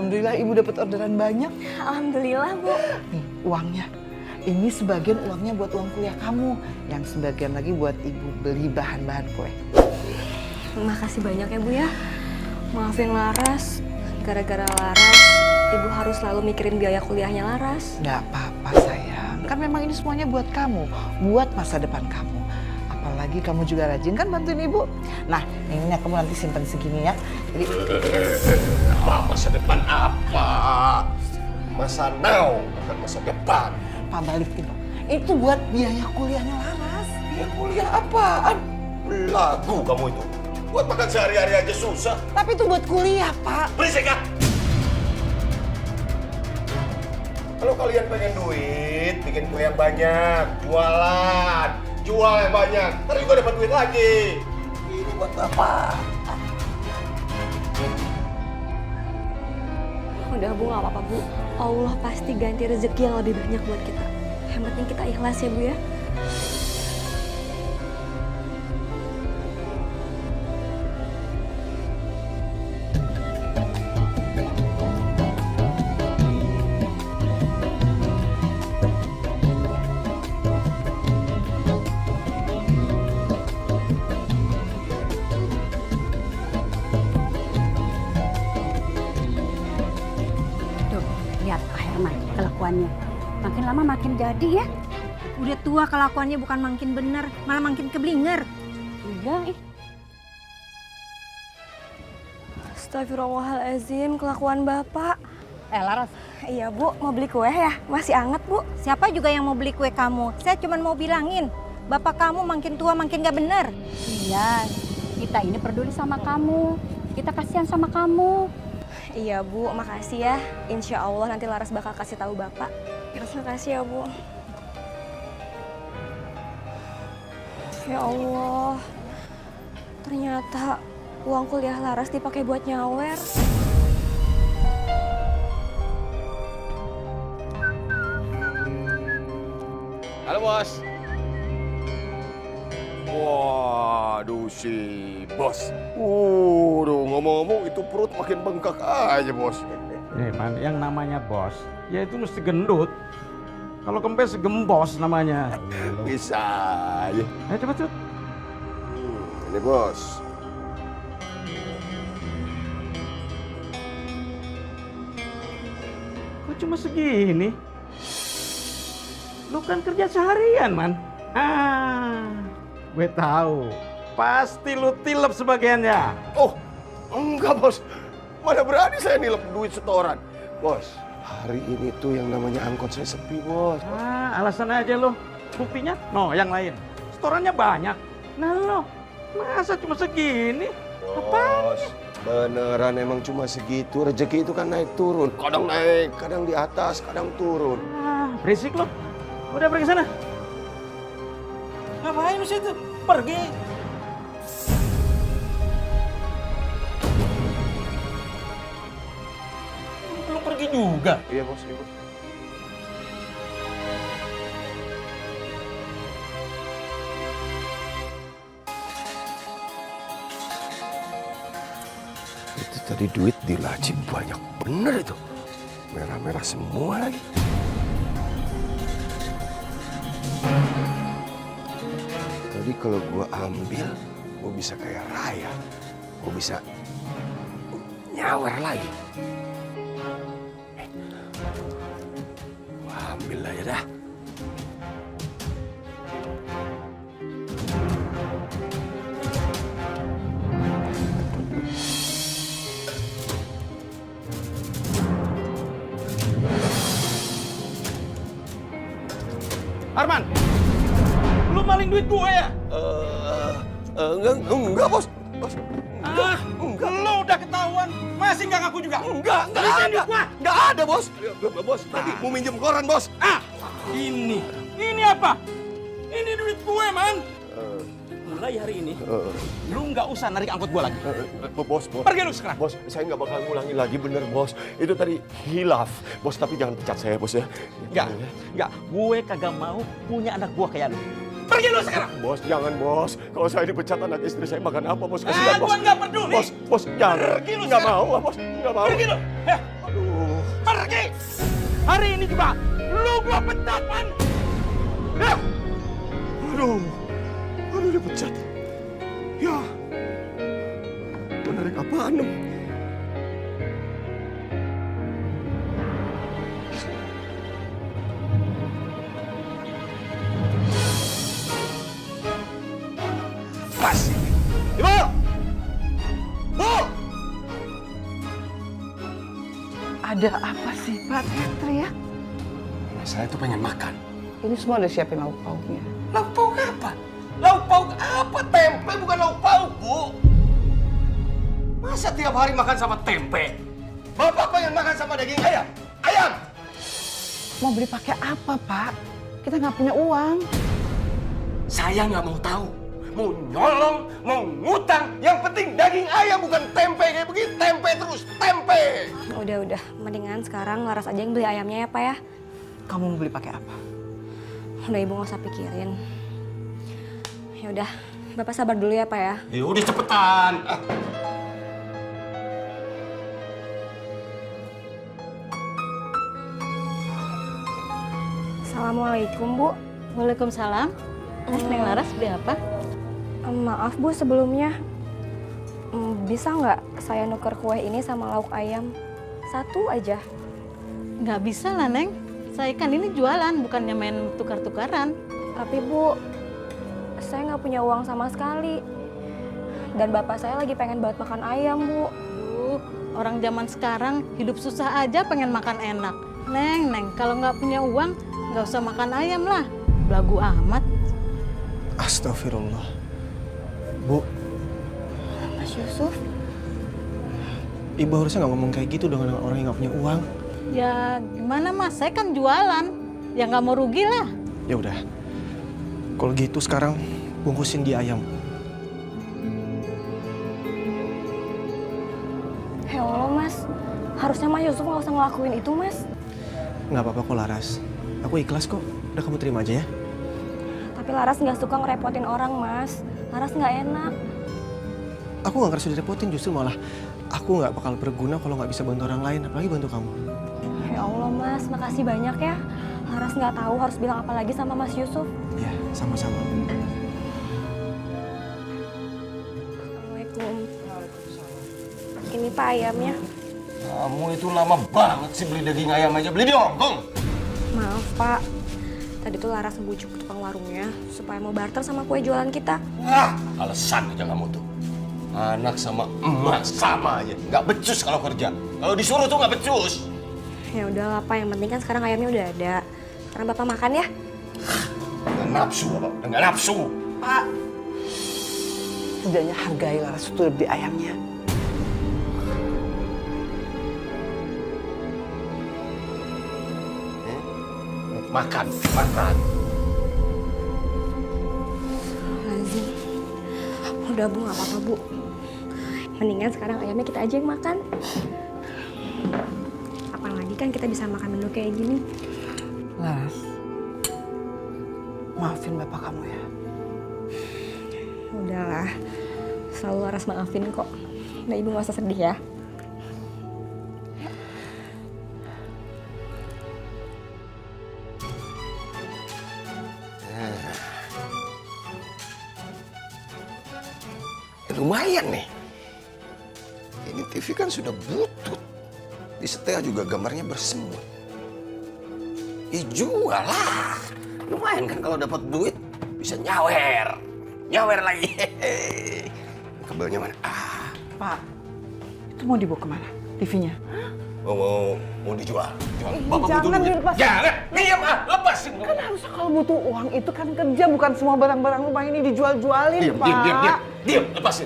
Alhamdulillah ibu dapat orderan banyak. Alhamdulillah, Bu. Nih uangnya. Ini sebagian uangnya buat uang kuliah kamu. Yang sebagian lagi buat ibu beli bahan-bahan kue. Makasih banyak ya, Bu ya. Maafin Laras. Gara-gara Laras, Ibu harus selalu mikirin biaya kuliahnya Laras. Nggak apa-apa sayang. Kan memang ini semuanya buat kamu. Buat masa depan kamu. Apalagi kamu juga rajin kan bantuin ibu. Nah ini kamu nanti simpan segini ya. Jadi Masa depan apa? Masa now, bukan masa depan. Pak balikin dong. Itu buat biaya kuliahnya Laras. Ya kuliah apaan? Belagu kamu itu. Buat makan sehari-hari aja susah. Tapi itu buat kuliah, Pak. Berisik ah! Kalau kalian pengen duit, bikin kue yang banyak, jualan, jual yang banyak, ntar juga dapat duit lagi. Ini buat apa? Udah, Bu, nggak apa-apa, Bu. Allah pasti ganti rezeki yang lebih banyak buat kita. Yang penting kita ikhlas ya, Bu ya. Tuh, lihat Kak Herman kelakuannya. Makin lama makin jadi ya. Udah tua kelakuannya bukan makin bener, malah makin keblinger. Iya, Astagfirullahaladzim, kelakuan Bapak. Laras. Iya, Bu. Mau beli kue ya? Masih anget, Bu. Siapa juga yang mau beli kue kamu? Saya cuma mau bilangin, bapak kamu makin tua makin gak bener. Iya, kita ini peduli sama kamu. Kita kasihan sama kamu. Iya, Bu. Makasih ya. Insya Allah nanti Laras bakal kasih tahu Bapak. Terima kasih ya, Bu. Ya Allah. Ternyata uang kuliah Laras dipakai buat nyawer. Halo bos. Waduh si bos. Ngomong-ngomong itu perut makin bengkak aja bos. Man, yang namanya bos, ya itu mesti gendut. Kalau kempes gembos namanya. Bisa ya. Ayo cepet. Ini bos. Kok cuma segini? Lu kan kerja seharian, Man. Gue tahu. Pasti lu tilep sebagiannya. Oh, enggak bos. Mana berani saya nilep duit setoran. Bos, hari ini tuh yang namanya angkot saya sepi bos. Alasan aja lo. Buktinya, yang lain. Setorannya banyak. Nah lo, masa cuma segini? Bos, beneran emang cuma segitu. Rezeki itu kan naik turun. Kadang naik, kadang di atas, kadang turun. Berisik lo. Udah pergi sana. Ngapain lu situ? Pergi. Lu pergi juga. Iya bos, iya bos. Itu tadi duit di laci banyak bener itu. Merah-merah semua lagi. Jadi kalau gua ambil, gua bisa kayak Raya. Gua bisa nyawer lagi. Gua ambil aja dah. Arman, lu maling duit gue ya? Enggak bos. Bos. Enggak. Lu udah ketahuan, masih nggak ngaku juga? Enggak ada. Enggak ada bos. Bos, tadi mau minjem koran bos. Ini apa? Ini duit gue, Man. Mulai hari ini, lu nggak usah narik angkot gue lagi. Bos. Pergi lu sekarang. Bos, saya nggak bakal ngulangi lagi bener bos. Itu tadi hilaf. Bos, tapi jangan pecat saya bos ya. Enggak. Gue kagak mau punya anak gue kayak lu. Pergi lu sekarang. Bos, jangan bos. Kalau saya dipecat anak istri saya makan apa bos? Kasihan bos. Gue nggak peduli. Bos, jangan. Pergi lu Nggak sekarang. mau bos. Nggak mau. Pergi lu. Aduh. pergi. Hari ini juga lu gua pecat, man. Ya. Aduh, dipecat. Ya, menarik apaan dong? Masih. Ibu! Bu! Ada apa sih Pak teriak-teriak? Saya tuh pengen makan. Ini semua udah siapin lauk pauknya. Lauk pauk apa? Lauk pauk apa? Tempe bukan lauk pauk, Bu. Masa tiap hari makan sama tempe? Bapak pengen makan sama daging ayam? Ayam! Mau beli pakai apa Pak? Kita nggak punya uang. Saya nggak mau tahu. Mau nyolong, mau ngutang. Yang penting daging ayam bukan tempe kayak begini. Tempe terus, tempe. Udah. Mendingan sekarang Laras aja yang beli ayamnya ya, Pak ya. Kamu mau beli pakai apa? Udah Ibu nggak usah pikirin. Ya udah, Bapak sabar dulu ya, Pak ya. Ya udah cepetan. Assalamualaikum, Bu. Waalaikumsalam. Neng Laras beli apa? Maaf, Bu, sebelumnya. Bisa nggak saya nuker kue ini sama lauk ayam? Satu aja. Nggak bisa lah, Neng. Saya kan ini jualan, bukannya main tukar-tukaran. Tapi, Bu, saya nggak punya uang sama sekali. Dan bapak saya lagi pengen banget makan ayam, Bu. Orang zaman sekarang hidup susah aja pengen makan enak. Neng, kalau nggak punya uang, nggak usah makan ayam lah. Belagu amat. Astagfirullah. Bu, Mas Yusuf, Ibu harusnya nggak ngomong kayak gitu dengan orang yang nggak punya uang. Ya gimana Mas, saya kan jualan. Ya nggak mau rugi lah. Ya udah, kalau gitu sekarang bungkusin dia ayam. ya Allah, Mas. Harusnya Mas Yusuf nggak usah ngelakuin itu, Mas. Nggak apa-apa kok Laras. Aku ikhlas kok. Udah kamu terima aja ya. Tapi Laras nggak suka ngerepotin orang, Mas. Laras nggak enak. Aku nggak ngerasa direpotin, justru malah aku nggak bakal berguna kalau nggak bisa bantu orang lain, apalagi bantu kamu. Ya Allah, Mas. Makasih banyak ya. Laras nggak tahu harus bilang apa lagi sama Mas Yusuf. Ya, sama-sama. Assalamualaikum. Ini Pak ayamnya. Kamu itu lama banget sih beli daging ayam aja. Beli di Hongkong. Maaf, Pak. Tadi tuh Laras ngebujuk tukang warungnya supaya mau barter sama kue jualan kita. Wah, alasan aja kamu tuh. Anak sama emak sama aja. Nggak becus kalau kerja. Kalau disuruh tuh nggak becus. Ya udahlah, Pak. Yang penting kan sekarang ayamnya udah ada. Sekarang Bapak makan ya. Nggak nafsu, Bapak. Nggak nafsu. Pak, setidaknya hargai Laras itu beli ayamnya. Makan. Lazim. Udah, Bu, nggak apa-apa, Bu. Mendingan sekarang ayamnya kita aja yang makan. Apalagi kan kita bisa makan menu kayak gini. Laras, maafin bapak kamu ya. Udahlah, selalu Laras maafin kok. Nah, Ibu nggak usah sedih ya. Lumayan nih. Ini TV kan sudah butut. Di setel juga gambarnya bersemut. Jual lah. Lumayan kan kalau dapat duit bisa nyawer. Nyawer lagi. Kabelnya mana? Pak, itu mau dibawa kemana? TV-nya? Mau dijual. Jual. Jangan dilepas. Jangan. Diam lepasin. Kan harusnya kalau butuh uang itu kan kerja, bukan semua barang-barang rumah ini dijual-jualin, Pak. Diam, lepasin.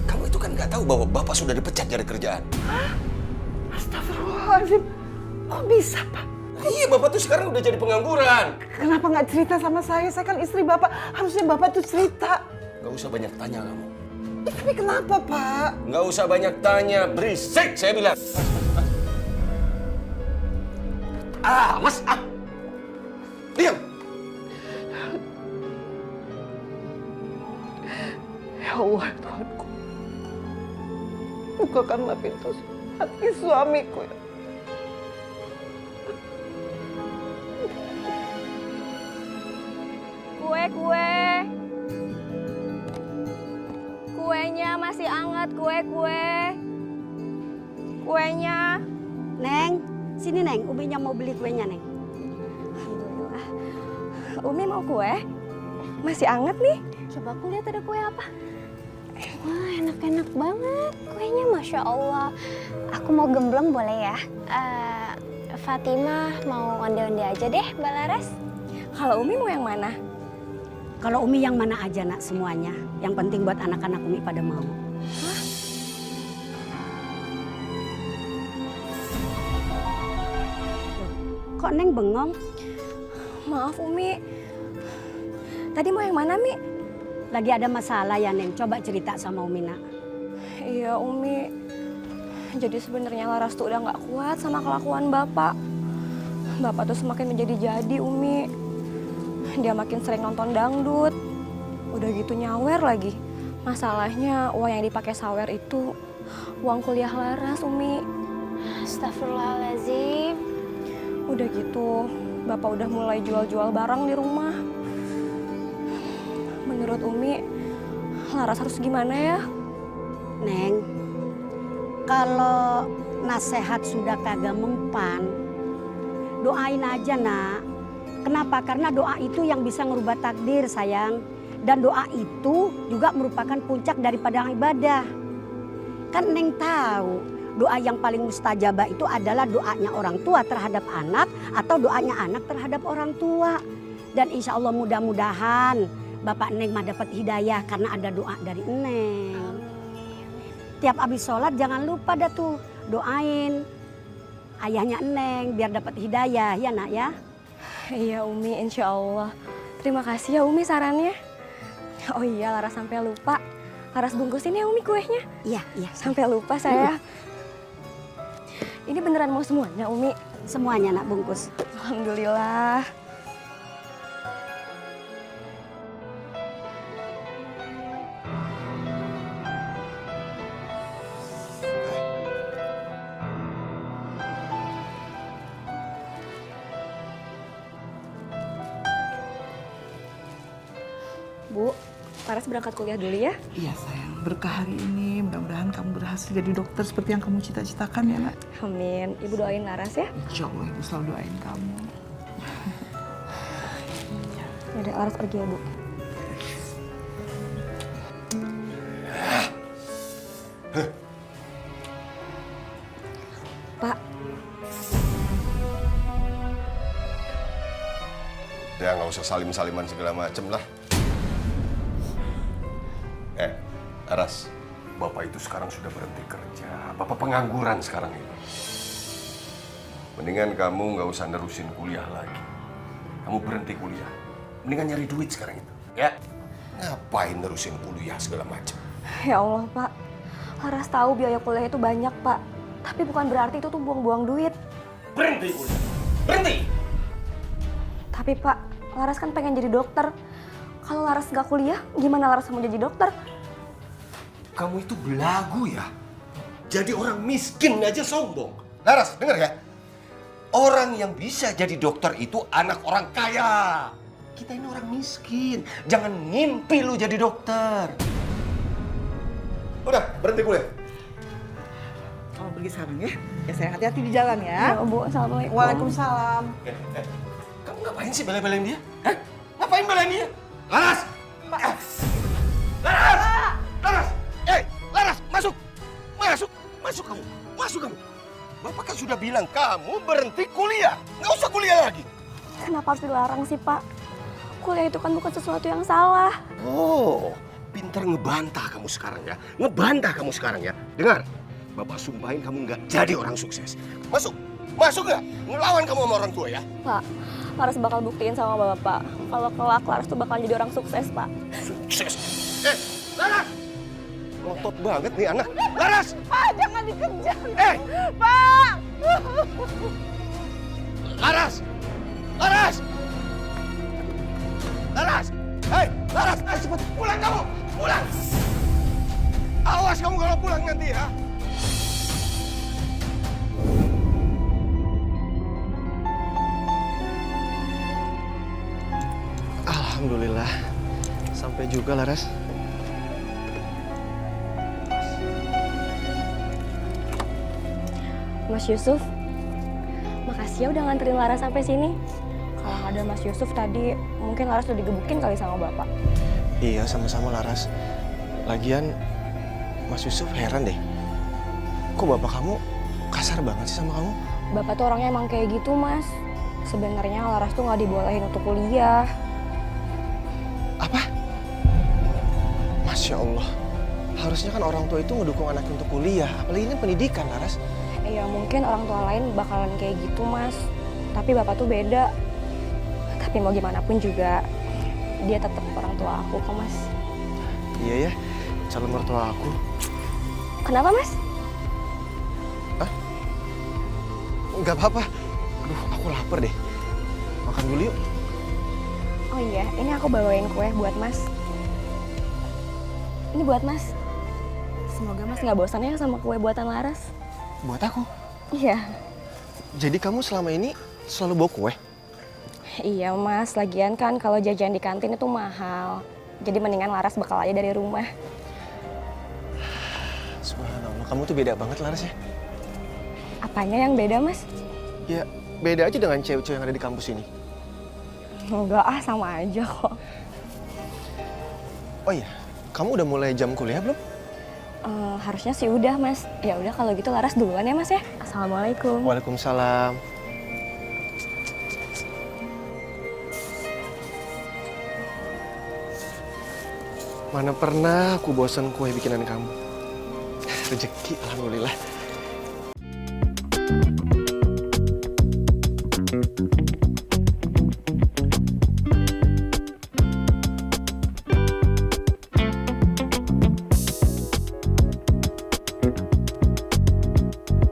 Kamu itu kan nggak tahu bahwa bapak sudah dipecat dari kerjaan. Astagfirullahaladzim. Kok bisa, Pak? Iya, bapak tuh sekarang udah jadi pengangguran. Kenapa nggak cerita sama saya? Saya kan istri bapak. Harusnya bapak tuh cerita. Nggak usah banyak tanya kamu. Tapi kenapa, Pak? Nggak usah banyak tanya, berisik saya bilang. Mas, diam. Ya Allah, Tuhanku. Bukakanlah pintu hati suamiku. Kue. Kuenya masih hangat, kue. Kuenya. Neng, sini Neng, Uminya mau beli kuenya Neng. Alhamdulillah. Umi mau kue? Masih hangat nih. Coba aku lihat ada kue apa. Wah, enak-enak banget kuenya, Masya Allah. Aku mau gembleng boleh ya? Fatimah mau onde-onde aja deh, Mbak Laras. Kalau Umi mau yang mana? Kalau Umi yang mana aja nak semuanya. Yang penting buat anak-anak Umi pada mau. Hah? Kok Neng bengong? Maaf Umi. Tadi mau yang mana, Mi? Lagi ada masalah ya Neng, coba cerita sama Umi nak. Iya Umi. Jadi sebenarnya Laras tuh udah nggak kuat sama kelakuan Bapak. Bapak tuh semakin menjadi-jadi Umi. Dia makin sering nonton dangdut. Udah gitu nyawer lagi. Masalahnya uang yang dipakai sawer itu uang kuliah Laras Umi. Astagfirullahaladzim. Udah gitu Bapak udah mulai jual-jual barang di rumah. Menurut Umi, Laras harus gimana ya? Neng, kalau nasihat sudah kagak mempan, doain aja nak. Kenapa? Karena doa itu yang bisa ngerubah takdir sayang. Dan doa itu juga merupakan puncak daripada ibadah. Kan Neng tahu doa yang paling mustajabah itu adalah doanya orang tua terhadap anak atau doanya anak terhadap orang tua. Dan insya Allah mudah-mudahan Bapak Neng mah dapat hidayah karena ada doa dari Neng. Tiap habis sholat jangan lupa dah tuh doain ayahnya Neng biar dapat hidayah ya nak ya. Iya Umi, insya Allah. Terima kasih ya Umi sarannya. Oh iya, Laras sampai lupa. Laras bungkusin ya Umi kuenya. Iya. Sampai lupa saya. Ini beneran mau semuanya Umi? Semuanya nak bungkus. Alhamdulillah. Bu, Laras berangkat kuliah dulu ya. Iya sayang, berkah hari ini. Mudah-mudahan kamu berhasil jadi dokter seperti yang kamu cita-citakan ya nak. Amin. Ibu doain Laras ya. Insya Allah ibu selalu doain kamu. Yaudah, Laras pergi ya Bu. Pak, Udah nggak usah salim-saliman segala macem lah. Aras, Bapak itu sekarang sudah berhenti kerja. Bapak pengangguran sekarang itu. Mendingan kamu nggak usah nerusin kuliah lagi. Kamu berhenti kuliah. Mendingan nyari duit sekarang itu. Ya? Ngapain nerusin kuliah segala macam? ya Allah Pak. Laras tahu biaya kuliah itu banyak Pak. Tapi bukan berarti itu tuh buang-buang duit. Berhenti kuliah. Berhenti! Tapi Pak, Laras kan pengen jadi dokter. Kalau Laras nggak kuliah, gimana Laras mau jadi dokter? Kamu itu belagu ya? Jadi orang miskin aja sombong. Laras, dengar ya? Orang yang bisa jadi dokter itu anak orang kaya. Kita ini orang miskin. Jangan ngimpi lu jadi dokter. Udah, berhenti kuliah. Kamu pergi sekarang ya. Ya sayang, hati-hati di jalan ya. Ya Bu, Assalamualaikum. Waalaikumsalam. Kamu ngapain sih bela-belain dia? Hah? Ngapain belain dia? Laras! Laras! Laras! Laras, masuk! Masuk kamu! Masuk kamu! Bapak kan sudah bilang kamu berhenti kuliah. Nggak usah kuliah lagi. Kenapa harus dilarang sih Pak? Kuliah itu kan bukan sesuatu yang salah. Oh, pintar ngebantah kamu sekarang ya. Ngebantah kamu sekarang ya. Dengar, Bapak sumpahin kamu nggak jadi orang sukses. Masuk! Masuk nggak? Ngelawan kamu sama orang tua ya. Pak, Laras bakal buktiin sama Bapak. Kalau kelak Laras tuh bakal jadi orang sukses Pak. Sukses! Laras! Ngotot banget nih anak. Laras! Pak, jangan dikejar. Pak! Laras! Laras! Laras! Hei, Laras! Cepat pulang kamu! Pulang! Awas kamu kalau pulang nanti ya. Alhamdulillah. Sampai juga Laras. Mas Yusuf, makasih ya udah nganterin Laras sampai sini. Kalau nggak ada Mas Yusuf tadi, mungkin Laras udah digebukin kali sama bapak. Iya, sama-sama Laras. Lagian, Mas Yusuf heran deh. Kok bapak kamu kasar banget sih sama kamu? Bapak tuh orangnya emang kayak gitu, Mas. Sebenarnya Laras tuh nggak dibolehin untuk kuliah. Apa? Masya Allah. Harusnya kan orang tua itu ngedukung anaknya untuk kuliah. Apalagi ini pendidikan, Laras. Ya mungkin orang tua lain bakalan kayak gitu, Mas. Tapi bapak tuh beda. Tapi mau gimana pun juga, dia tetap orang tua aku kok, Mas. Iya ya, calon mertua aku. Kenapa, Mas? Nggak apa-apa. Aduh, aku lapar deh. Makan dulu yuk. Oh iya, ini aku bawain kue buat Mas. Ini buat Mas. Semoga Mas nggak bosan ya sama kue buatan Laras. Buat aku? Iya. Jadi kamu selama ini selalu bawa kue? Iya, Mas. Lagian kan kalau jajan di kantin itu mahal. Jadi mendingan Laras bekal aja dari rumah. Subhanallah, kamu tuh beda banget Laras ya. Apanya yang beda, Mas? Ya, beda aja dengan cewek-cewek yang ada di kampus ini. Enggak ah, sama aja kok. Oh iya, kamu udah mulai jam kuliah belum? Harusnya sih udah, Mas. Ya udah kalau gitu Laras duluan ya, Mas ya. Assalamualaikum. Waalaikumsalam. Mana pernah aku bosan kue bikinan kamu. Rezeki, alhamdulillah.